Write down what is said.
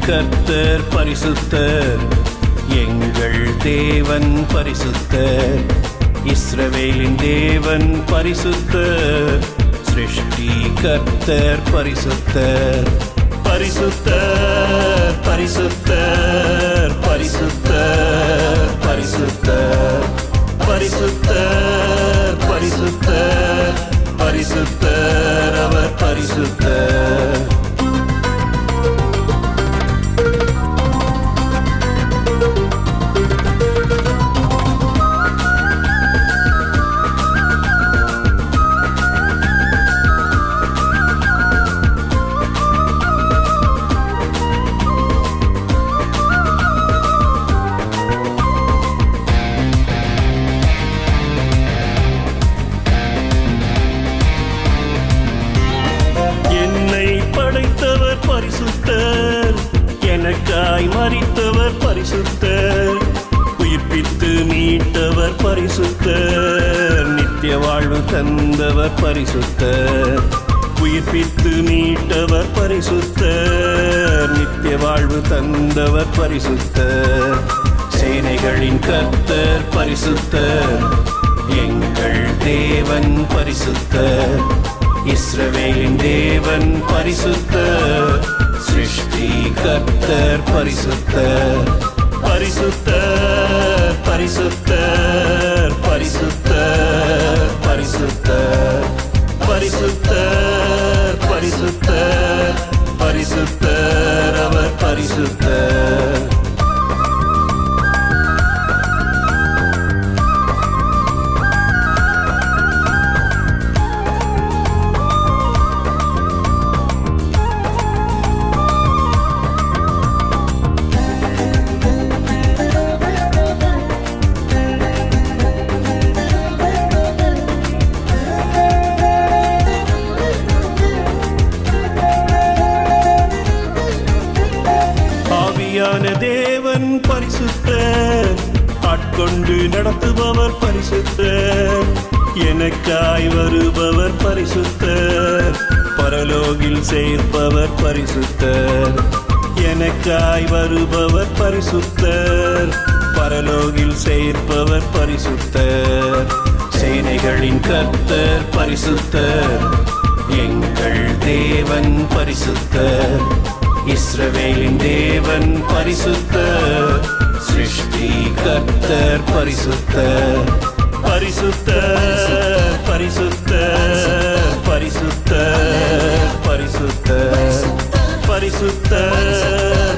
கர்த்தர் பரிசுத்தர், எங்கள் தேவன் பரிசுத்தர். இஸ்ரவேலின் தேவன் பரிசுத்தர், சிருஷ்டி கர்த்தர் பரிசுத்தர். பரிசுத்தர் பரிசுத்தர் பரிசுத்தர் பரிசுத்தர் பரிசுத்தர் பரிசுத்தர் பரிசுத்தர், அவர் பரிசுத்தர். பரிசுத்தர், எனக்காய் மரித்தவர் பரிசுத்தர், உயிர்ப்பித்து மீட்டவர் பரிசுத்தர், நித்திய வாழ்வு தந்தவர் பரிசுத்தர். உயிர்ப்பித்து மீட்டவர் பரிசுத்தர், நித்திய வாழ்வு தந்தவர் பரிசுத்தர். சேனைகளின் கர்த்தர் பரிசுத்தர், எங்கள் தேவன் பரிசுத்தர். இஸ்ரவேலின் தேவன் பரிசுத்தர், சிருஷ்டி கர்த்தர் பரிசுத்தர். பரிசுத்தர் பரிசுத்தர் பரிசுத்தர் பரிசுத்தர் பரிசுத்தர் பரிசுத்தர் பரிசுத்தர், அவர் பரிசுத்தர். தேவன் பரிசுத்தர், ஆட்கொண்டு நடத்துபவர் பரிசுத்தர், எனக்காய் வருபவர் பரிசுத்தர், பரலோகில் சேர்ப்பவர் பரிசுத்தர். எனக்காய் வருபவர் பரிசுத்தர், பரலோகில் சேர்ப்பவர் பரிசுத்தர். சேனைகளின் கர்த்தர் பரிசுத்தர், எங்கள் தேவன் பரிசுத்தர். இஸ்ரவேலின் தேவன் பரிசுத்தர், சிருஷ்டி கர்த்தர் பரிசுத்தர். பரிசுத்தர் பரிசுத்தர் பரிசுத்தர் பரிசுத்தர் பரிசுத்தர்